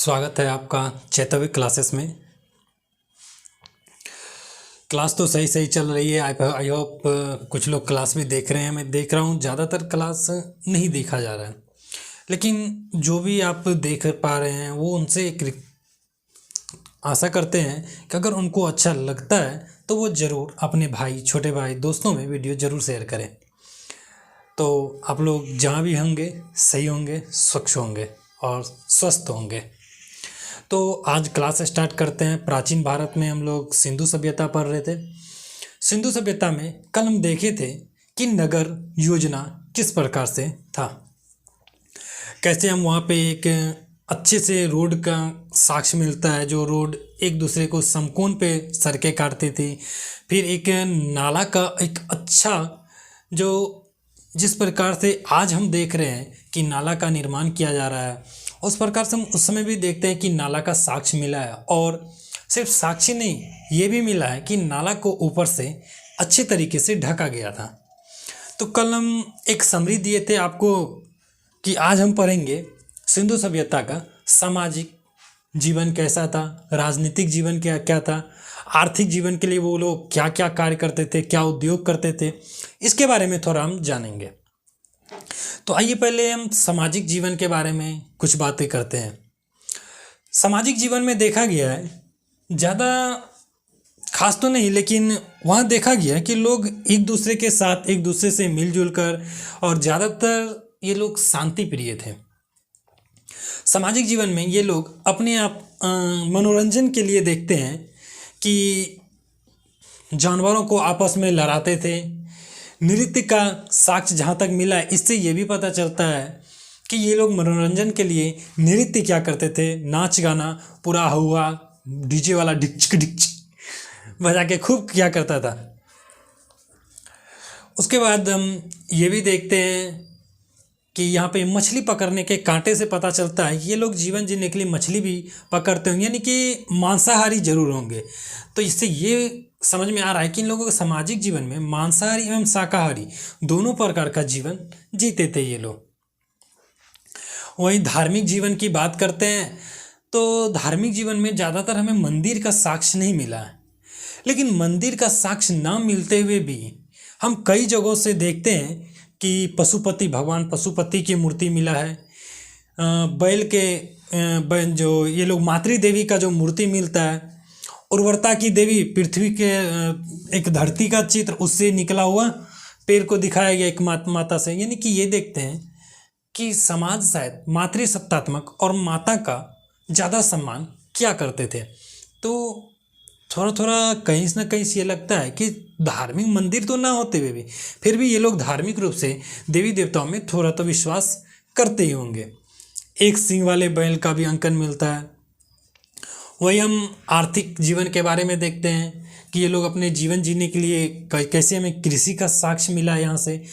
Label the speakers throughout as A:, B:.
A: स्वागत है आपका चैतविक क्लासेस में। क्लास तो सही सही चल रही है। आई होप कुछ लोग क्लास भी देख रहे हैं। मैं देख रहा हूँ ज़्यादातर क्लास नहीं देखा जा रहा है, लेकिन जो भी आप देख पा रहे हैं वो उनसे एक आशा करते हैं कि अगर उनको अच्छा लगता है तो वो ज़रूर अपने भाई, छोटे भाई, दोस्तों में वीडियो ज़रूर शेयर करें। तो आप लोग जहाँ भी होंगे सही होंगे, स्वच्छ होंगे और स्वस्थ होंगे। तो आज क्लास स्टार्ट करते हैं। प्राचीन भारत में हम लोग सिंधु सभ्यता पढ़ रहे थे। सिंधु सभ्यता में कल हम देखे थे कि नगर योजना किस प्रकार से था, कैसे हम वहाँ पे एक अच्छे से रोड का साक्ष्य मिलता है, जो रोड एक दूसरे को समकोण पे सड़कें काटती थी। फिर एक नाला का एक अच्छा जो जिस प्रकार से आज हम देख रहे हैं कि नाला का निर्माण किया जा रहा है, उस प्रकार से हम उस समय भी देखते हैं कि नाला का साक्ष्य मिला है। और सिर्फ साक्ष्य नहीं, ये भी मिला है कि नाला को ऊपर से अच्छे तरीके से ढका गया था। तो कल हम एक समरी दिए थे आपको कि आज हम पढ़ेंगे सिंधु सभ्यता का सामाजिक जीवन कैसा था, राजनीतिक जीवन क्या क्या था, आर्थिक जीवन के लिए वो लोग क्या क्या कार्य करते थे, क्या उद्योग करते थे, इसके बारे में थोड़ा हम जानेंगे। तो आइए पहले हम सामाजिक जीवन के बारे में कुछ बातें करते हैं। सामाजिक जीवन में देखा गया है, ज़्यादा खास तो नहीं, लेकिन वहाँ देखा गया है कि लोग एक दूसरे के साथ एक दूसरे से मिलजुल कर, और ज़्यादातर ये लोग शांति प्रिय थे। सामाजिक जीवन में ये लोग अपने आप मनोरंजन के लिए देखते हैं कि जानवरों को आपस में लड़ाते थे। नृत्य का साक्ष्य जहाँ तक मिला है, इससे ये भी पता चलता है कि ये लोग मनोरंजन के लिए नृत्य क्या करते थे, नाच गाना पूरा हुआ, डीजे वाला डिच डिच बजा के खूब क्या करता था। उसके बाद हम ये भी देखते हैं कि यहाँ पे मछली पकड़ने के कांटे से पता चलता है ये लोग जीवन जीने के लिए मछली भी पकड़ते होंगे, यानी कि मांसाहारी जरूर होंगे। तो इससे ये समझ में आ रहा है कि इन लोगों के सामाजिक जीवन में मांसाहारी एवं शाकाहारी दोनों प्रकार का जीवन जीते थे ये लोग। वहीं धार्मिक जीवन की बात करते हैं तो धार्मिक जीवन में ज़्यादातर हमें मंदिर का साक्ष्य नहीं मिला है, लेकिन मंदिर का साक्ष्य ना मिलते हुए भी हम कई जगहों से देखते हैं कि पशुपति, भगवान पशुपति की मूर्ति मिला है। बैल के जो ये लोग मातृ देवी का जो मूर्ति मिलता है, उर्वरता की देवी पृथ्वी के एक धरती का चित्र, उससे निकला हुआ पेड़ को दिखाया गया एक माता से। यानी कि ये देखते हैं कि समाज शायद मातृसत्तात्मक और माता का ज़्यादा सम्मान किया करते थे। तो थोड़ा थोड़ा कहीं ना कहीं से ये लगता है कि धार्मिक मंदिर तो ना होते हुए भी फिर भी ये लोग धार्मिक रूप से देवी देवताओं में थोड़ा तो विश्वास करते ही होंगे। एक सिंह वाले बैल का भी अंकन मिलता है। वही हम आर्थिक जीवन के बारे में देखते हैं कि ये लोग अपने जीवन जीने के लिए कैसे, हमें कृषि का साक्ष्य मिला, यहाँ से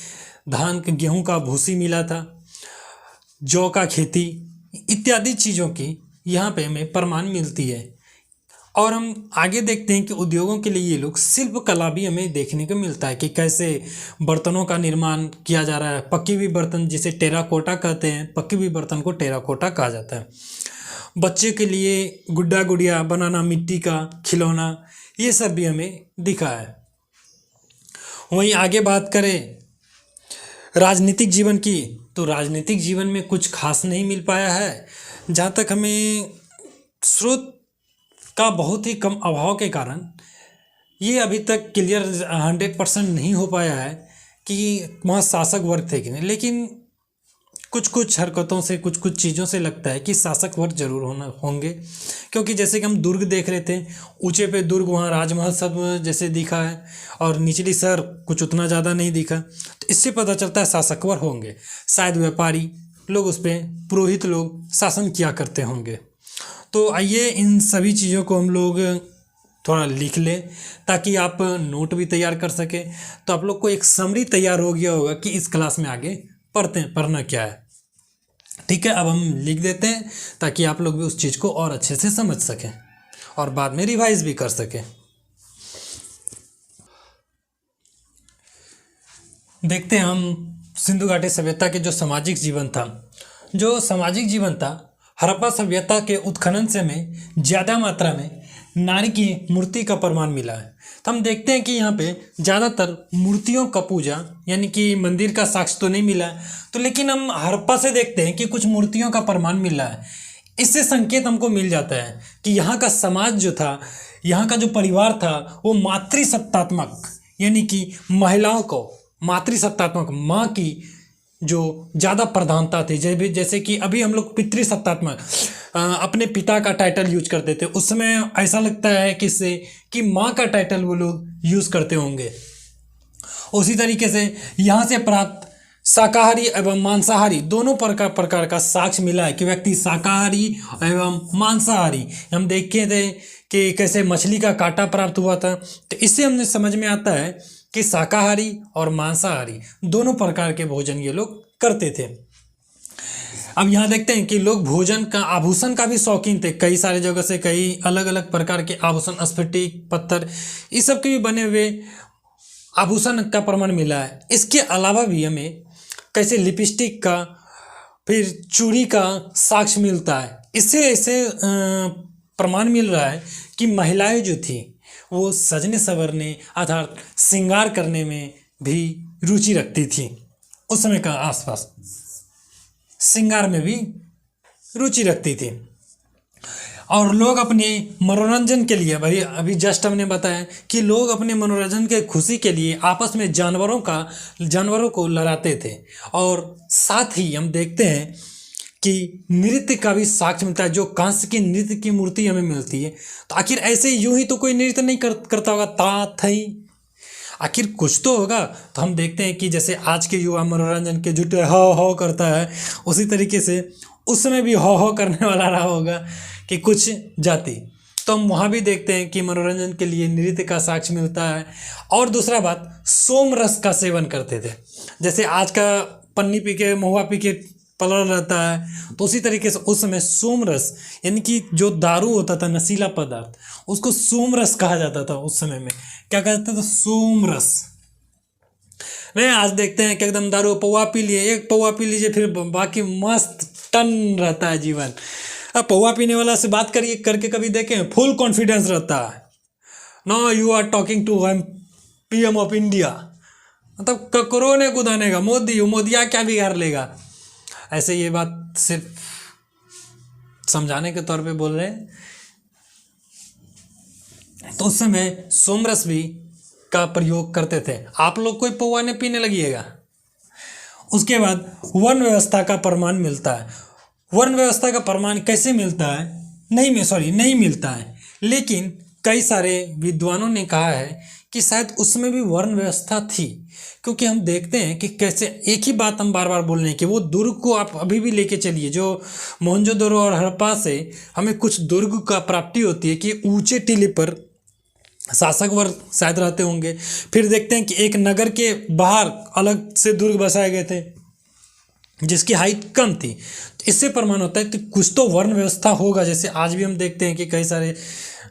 A: धान गेहूँ का भूसी मिला था, जौ का खेती इत्यादि चीज़ों की यहाँ पे हमें प्रमाण मिलती है। और हम आगे देखते हैं कि उद्योगों के लिए ये लोग शिल्प कला भी हमें देखने को मिलता है कि कैसे बर्तनों का निर्माण किया जा रहा है। पक्की हुई बर्तन जिसे टेराकोटा कहते हैं, पक्की हुई बर्तन को टेराकोटा कहा जाता है। बच्चे के लिए गुड्डा गुड़िया बनाना, मिट्टी का खिलौना, ये सब भी हमें दिखा है। वहीं आगे बात करें राजनीतिक जीवन की, तो राजनीतिक जीवन में कुछ खास नहीं मिल पाया है। जहाँ तक हमें स्रोत का बहुत ही कम अभाव के कारण ये अभी तक क्लियर 100% नहीं हो पाया है कि वहाँ शासक वर्ग थे कि नहीं, लेकिन कुछ कुछ हरकतों से, कुछ कुछ चीज़ों से लगता है कि शासक वर्ग जरूर होंगे। क्योंकि जैसे कि हम दुर्ग देख रहे थे, ऊंचे पे दुर्ग, वहाँ राजमहल सब जैसे दिखा है, और निचली शहर कुछ उतना ज़्यादा नहीं दिखा। तो इससे पता चलता है शासक वर्ग होंगे। शायद व्यापारी लोग उस पर, पुरोहित लोग शासन किया करते होंगे। तो आइए इन सभी चीज़ों को हम लोग थोड़ा लिख लें ताकि आप नोट भी तैयार कर सकें। तो आप लोग को एक समरी तैयार हो गया होगा कि इस क्लास में आगे पढ़ना क्या है। ठीक है, अब हम लिख देते हैं ताकि आप लोग भी उस चीज़ को और अच्छे से समझ सकें और बाद में रिवाइज भी कर सकें। देखते हैं हम सिंधु घाटी सभ्यता के जो सामाजिक जीवन था हड़प्पा सभ्यता के उत्खनन से हमें ज़्यादा मात्रा में नारी की मूर्ति का प्रमाण मिला है। तो हम देखते हैं कि यहाँ पे ज़्यादातर मूर्तियों का पूजा यानी कि मंदिर का साक्ष्य तो नहीं मिला है, तो लेकिन हम हड़प्पा से देखते हैं कि कुछ मूर्तियों का प्रमाण मिला है। इससे संकेत हमको मिल जाता है कि यहाँ का समाज जो था, यहाँ का जो परिवार था, वो मातृसत्तात्मक यानी कि महिलाओं को मातृसत्तात्मक माँ की जो ज़्यादा प्रधानता थी। जैसे कि अभी हम लोग पितृसत्तात्मक अपने पिता का टाइटल यूज करते थे, उस समय ऐसा लगता है किससे कि माँ का टाइटल वो लोग यूज़ करते होंगे। उसी तरीके से यहाँ से प्राप्त शाकाहारी एवं मांसाहारी दोनों प्रकार का साक्ष्य मिला है कि व्यक्ति शाकाहारी एवं मांसाहारी। हम देखे थे कि कैसे मछली का कांटा प्राप्त हुआ था, तो इससे हमने समझ में आता है कि शाकाहारी और मांसाहारी दोनों प्रकार के भोजन ये लोग करते थे। अब यहाँ देखते हैं कि लोग भोजन का आभूषण का भी शौकीन थे। कई सारे जगह से कई अलग अलग प्रकार के आभूषण, स्फटिक पत्थर, इस सब के भी बने हुए आभूषण का प्रमाण मिला है। इसके अलावा भी हमें कैसे लिपस्टिक का, फिर चूड़ी का साक्ष्य मिलता है। इससे ऐसे प्रमाण मिल रहा है कि महिलाएं जो थी वो सजने संवरने अर्थात श्रृंगार करने में भी रुचि रखती थी। उस समय का आसपास श्रृंगार में भी रुचि रखती थी। और लोग अपने मनोरंजन के लिए, भाई अभी जस्ट हमने बताया कि लोग अपने मनोरंजन के खुशी के लिए आपस में जानवरों को लड़ाते थे। और साथ ही हम देखते हैं कि नृत्य का भी साक्ष्य मिलता है। जो कांस्य की नृत्य की मूर्ति हमें मिलती है, तो आखिर ऐसे यूं ही तो कोई नृत्य नहीं करता होगा, ता थई, आखिर कुछ तो होगा। तो हम देखते हैं कि जैसे आज के युवा मनोरंजन के जुटे हाव हाव करता है, उसी तरीके से उस समय भी हाव हाव करने वाला रहा होगा कि कुछ जाति। तो हम वहाँ भी देखते हैं कि मनोरंजन के लिए नृत्य का साक्ष्य मिलता है। और दूसरा बात, सोम रस का सेवन करते थे। जैसे आज का पन्नी पी के, महुआ पी के पलड़ रहता है, तो उसी तरीके से उस समय सोम रस यानी कि जो दारू होता था, नशीला पदार्थ, उसको सोम रस कहा जाता था। उस समय में क्या कहते थे? सोम रस। नहीं, आज देखते हैं कि एकदम दारू पौवा पी लिए, एक पौवा पी लीजिए फिर बाकी मस्त टन रहता है जीवन। अब पौवा पीने वाला से बात करके कभी देखें, फुल कॉन्फिडेंस रहता है। No you are talking to PM of India, मतलब ककरो ने कुदाने का, मोदिया क्या बिगाड़ लेगा। ऐसे ये बात सिर्फ समझाने के तौर पे बोल रहे हैं। तो उस समय सोमरस भी का प्रयोग करते थे। आप लोग कोई पौवा ने पीने लगिएगा। उसके बाद वर्ण व्यवस्था का प्रमाण मिलता है। वर्ण व्यवस्था का प्रमाण कैसे मिलता है? नहीं मिलता है, लेकिन कई सारे विद्वानों ने कहा है कि शायद उसमें भी वर्ण व्यवस्था थी। क्योंकि हम देखते हैं कि कैसे, एक ही बात हम बार बार बोल रहे हैं कि वो दुर्ग को आप अभी भी लेके चलिए, जो मोहनजोदड़ो और हड़प्पा से हमें कुछ दुर्ग का प्राप्ति होती है कि ऊंचे टीले पर शासक वर्ग शायद रहते होंगे। फिर देखते हैं कि एक नगर के बाहर अलग से दुर्ग बसाए गए थे जिसकी हाइट कम थी। तो इससे प्रमाण होता है कि कुछ तो वर्ण व्यवस्था होगा। जैसे आज भी हम देखते हैं कि कई सारे,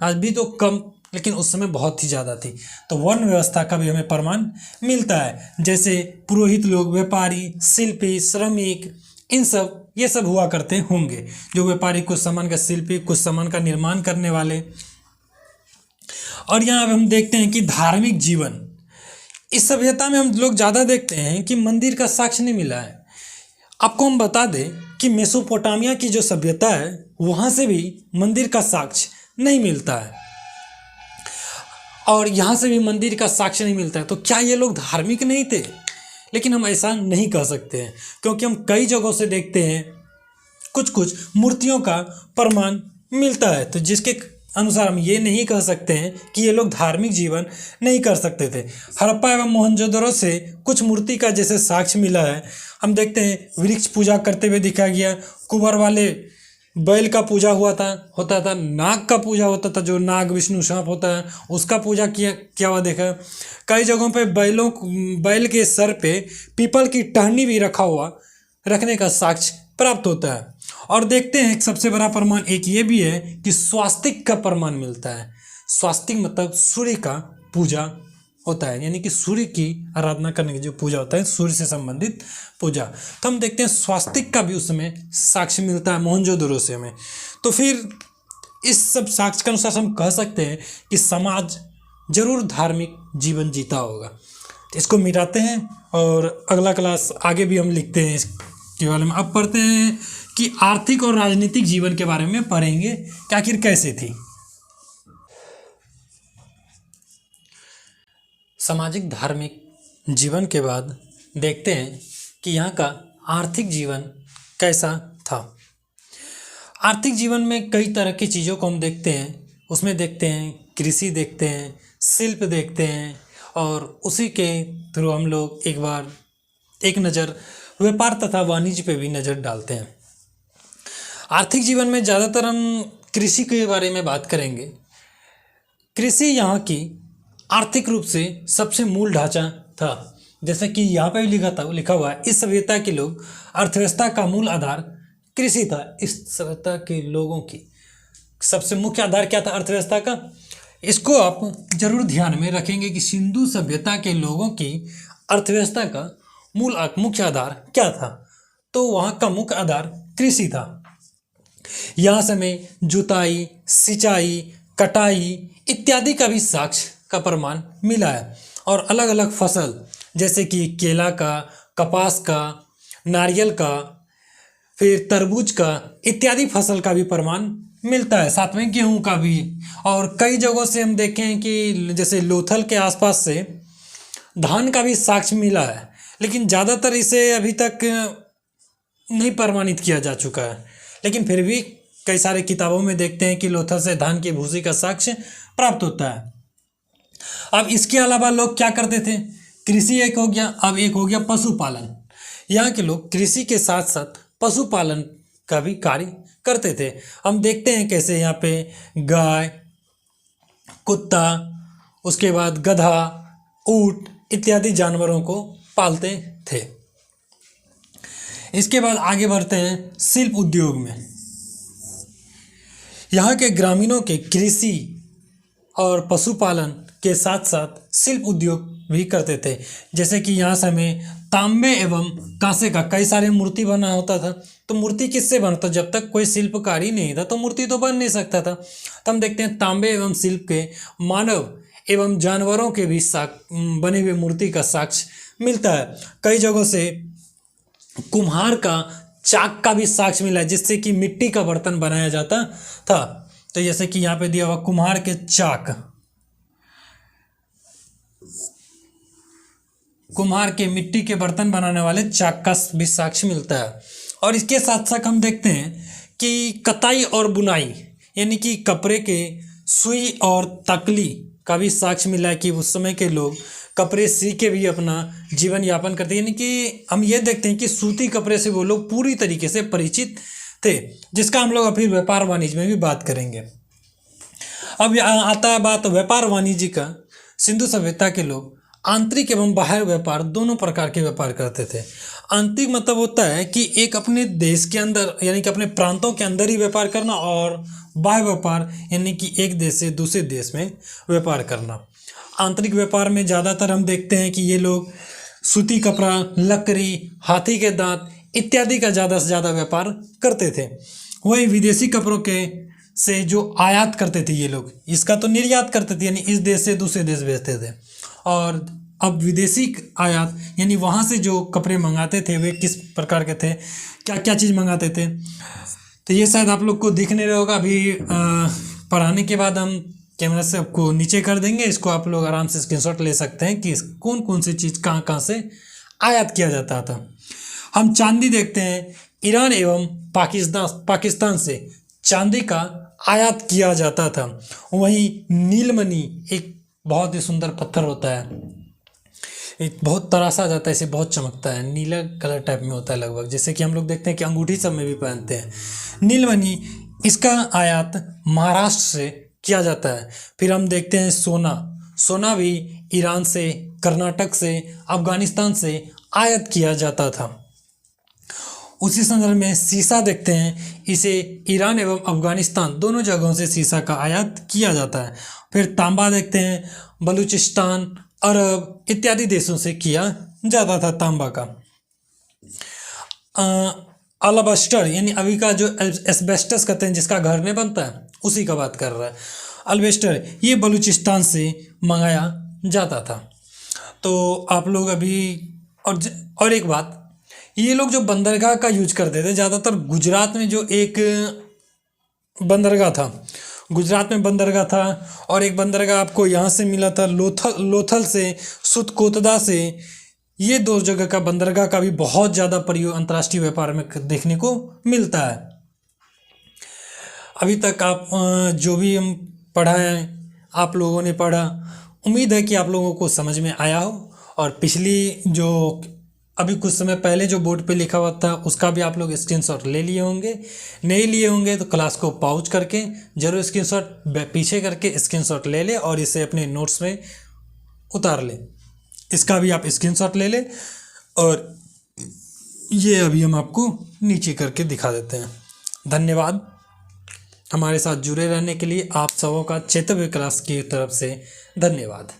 A: आज भी तो कम, लेकिन उस समय बहुत ही ज़्यादा थी। तो वर्ण व्यवस्था का भी हमें प्रमाण मिलता है। जैसे पुरोहित लोग, व्यापारी, शिल्पी, श्रमिक, ये सब हुआ करते होंगे। जो व्यापारी कुछ सामान का, शिल्पी कुछ सामान का निर्माण करने वाले। और यहाँ अब हम देखते हैं कि धार्मिक जीवन, इस सभ्यता में हम लोग ज़्यादा देखते हैं कि मंदिर का साक्ष्य नहीं मिला है। आपको हम बता दें कि मेसोपोटामिया की जो सभ्यता है, वहाँ से भी मंदिर का साक्ष्य नहीं मिलता है, और यहाँ से भी मंदिर का साक्ष्य नहीं मिलता है। तो क्या ये लोग धार्मिक नहीं थे? लेकिन हम ऐसा नहीं कह सकते हैं, क्योंकि हम कई जगहों से देखते हैं कुछ मूर्तियों का प्रमाण मिलता है। तो जिसके अनुसार हम ये नहीं कह सकते हैं कि ये लोग धार्मिक जीवन नहीं कर सकते थे। हड़प्पा एवं मोहनजोदड़ो से कुछ मूर्ति का जैसे साक्ष्य मिला है। हम देखते हैं वृक्ष पूजा करते हुए दिखाया गया, कुंवर वाले बैल का पूजा होता था, नाग का पूजा होता था, जो नाग विष्णु सांप होता है उसका पूजा किया हुआ देखा। कई जगहों पे बैल के सर पे पीपल की टहनी भी रखने का साक्ष्य प्राप्त होता है। और देखते हैं सबसे बड़ा प्रमाण एक ये भी है कि स्वास्तिक का प्रमाण मिलता है। स्वास्तिक मतलब सूर्य का पूजा होता है, यानी कि सूर्य की आराधना करने की जो पूजा होता है, सूर्य से संबंधित पूजा। तो हम देखते हैं स्वास्तिक का भी उस समय साक्ष्य मिलता है मोहनजोदड़ो से हमें। तो फिर इस सब साक्ष्य के अनुसार हम कह सकते हैं कि समाज जरूर धार्मिक जीवन जीता होगा। इसको मिटाते हैं और अगला क्लास आगे भी हम लिखते हैं इसके बारे में। अब पढ़ते हैं कि आर्थिक और राजनीतिक जीवन के बारे में पढ़ेंगे कि आखिर कैसे थी। सामाजिक धार्मिक जीवन के बाद देखते हैं कि यहाँ का आर्थिक जीवन कैसा था। आर्थिक जीवन में कई तरह की चीज़ों को हम देखते हैं। उसमें देखते हैं कृषि, देखते हैं शिल्प, देखते हैं, और उसी के थ्रू हम लोग एक नज़र व्यापार तथा वाणिज्य पे भी नज़र डालते हैं। आर्थिक जीवन में ज़्यादातर हम कृषि के बारे में बात करेंगे। कृषि यहाँ की आर्थिक रूप से सबसे मूल ढांचा था। जैसे कि यहाँ पे लिखा हुआ है, इस सभ्यता के लोग अर्थव्यवस्था का मूल आधार कृषि था। इस सभ्यता के लोगों की सबसे मुख्य आधार क्या था अर्थव्यवस्था का? इसको आप जरूर ध्यान में रखेंगे कि सिंधु सभ्यता के लोगों की अर्थव्यवस्था का मुख्य आधार क्या था? तो वहाँ का मुख्य आधार कृषि था। यहाँ से हमें जुताई, सिंचाई, कटाई इत्यादि का भी साक्ष्य का प्रमाण मिला है, और अलग अलग फसल जैसे कि केला का, कपास का, नारियल का, फिर तरबूज का इत्यादि फसल का भी प्रमाण मिलता है, साथ में गेहूं का भी। और कई जगहों से हम देखें कि जैसे लोथल के आसपास से धान का भी साक्ष्य मिला है, लेकिन ज़्यादातर इसे अभी तक नहीं प्रमाणित किया जा चुका है। लेकिन फिर भी कई सारे किताबों में देखते हैं कि लोथल से धान की भूसी का साक्ष्य प्राप्त होता है। अब इसके अलावा लोग क्या करते थे? कृषि एक हो गया, अब एक हो गया पशुपालन। यहाँ के लोग कृषि के साथ साथ पशुपालन का भी कार्य करते थे। हम देखते हैं कैसे यहाँ पे गाय, कुत्ता, उसके बाद गधा, ऊंट इत्यादि जानवरों को पालते थे। इसके बाद आगे बढ़ते हैं शिल्प उद्योग में। यहाँ के ग्रामीणों के कृषि और पशुपालन के साथ साथ शिल्प उद्योग भी करते थे। जैसे कि यहाँ से हमें तांबे एवं कांसे का कई सारे मूर्ति बना होता था। तो मूर्ति किससे बनता? जब तक कोई शिल्पकारी नहीं था तो मूर्ति तो बन नहीं सकता था। तो हम देखते हैं तांबे एवं शिल्प के मानव एवं जानवरों के भी बने हुए मूर्ति का साक्ष्य मिलता है। कई जगहों से कुम्हार का चाक का भी साक्ष्य मिला है, जिससे कि मिट्टी का बर्तन बनाया जाता था। तो जैसे कि यहाँ पे दिया हुआ कुम्हार के चाक, कुम्हार के मिट्टी के बर्तन बनाने वाले चाक का भी साक्ष्य मिलता है। और इसके साथ साथ हम देखते हैं कि कताई और बुनाई, यानी कि कपड़े के सुई और तकली का भी साक्ष्य मिला है कि उस समय के लोग कपड़े सी के भी अपना जीवन यापन करते हैं। यानी कि हम ये देखते हैं कि सूती कपड़े से वो लोग पूरी तरीके से परिचित थे, जिसका हम लोग अभी व्यापार वाणिज्य में भी बात करेंगे। अब आता है बात व्यापार वाणिज्य का। सिंधु सभ्यता के लोग आंतरिक एवं बाह्य व्यापार दोनों प्रकार के व्यापार करते थे। आंतरिक मतलब होता है कि एक अपने देश के अंदर यानी कि अपने प्रांतों के अंदर ही व्यापार करना, और बाह्य व्यापार यानी कि एक देश से दूसरे देश में व्यापार करना। आंतरिक व्यापार में ज़्यादातर हम देखते हैं कि ये लोग सूती कपड़ा, लकड़ी, हाथी के दांत इत्यादि का ज़्यादा से ज़्यादा व्यापार करते थे। वही विदेशी कपड़ों के से जो आयात करते थे ये लोग, इसका तो निर्यात करते थे, यानी इस देश से दूसरे देश भेजते थे। और अब विदेशी आयात यानी वहाँ से जो कपड़े मंगाते थे वे किस प्रकार के थे, क्या क्या चीज़ मंगाते थे, तो ये शायद आप लोग को दिख नहीं रहा होगा। अभी पढ़ाने के बाद हम कैमरा से आपको नीचे कर देंगे, इसको आप लोग आराम से स्क्रीनशॉट ले सकते हैं कि कौन कौन सी चीज़ कहाँ कहाँ से आयात किया जाता था। हम चांदी देखते हैं, ईरान एवं पाकिस्तान से चांदी का आयात किया जाता था। वहीं नीलमणि एक बहुत ही सुंदर पत्थर होता है, एक बहुत तरासा जाता है, इसे बहुत चमकता है, नीला कलर टाइप में होता है लगभग, जैसे कि हम लोग देखते हैं कि अंगूठी सब में भी पहनते हैं। नीलमणि, इसका आयात महाराष्ट्र से किया जाता है। फिर हम देखते हैं सोना भी ईरान से, कर्नाटक से, अफगानिस्तान से आयात किया जाता था। उसी संदर्भ में सीसा देखते हैं, इसे ईरान एवं अफगानिस्तान दोनों जगहों से सीसा का आयात किया जाता है। फिर तांबा देखते हैं, बलूचिस्तान, अरब इत्यादि देशों से किया जाता था तांबा का। अलाबास्टर यानी अभी का जो एस्बेस्टस कहते हैं जिसका घर में बनता है, उसी का बात कर रहा है। अल्बेस्टर ये बलूचिस्तान से मंगाया जाता था। तो आप लोग अभी और एक बात, ये लोग जो बंदरगाह का यूज करते थे ज़्यादातर गुजरात में, जो एक बंदरगाह था, गुजरात में बंदरगाह था, और एक बंदरगाह आपको यहाँ से मिला था लोथल से, सुतकोतदा से। ये दो जगह का बंदरगाह का भी बहुत ज़्यादा प्रयोग अंतर्राष्ट्रीय व्यापार में देखने को मिलता है। अभी तक आप जो भी हम पढ़ा है, आप लोगों ने पढ़ा, उम्मीद है कि आप लोगों को समझ में आया हो। और पिछली जो अभी कुछ समय पहले जो बोर्ड पे लिखा हुआ था उसका भी आप लोग स्क्रीनशॉट ले लिए होंगे। नहीं लिए होंगे तो क्लास को पॉज करके जरूर स्क्रीनशॉट पीछे करके स्क्रीनशॉट ले ले और इसे अपने नोट्स में उतार ले। इसका भी आप स्क्रीनशॉट ले ले और ये अभी हम आपको नीचे करके दिखा देते हैं। धन्यवाद हमारे साथ जुड़े रहने के लिए। आप सबों का चेतव्य क्लास की तरफ से धन्यवाद।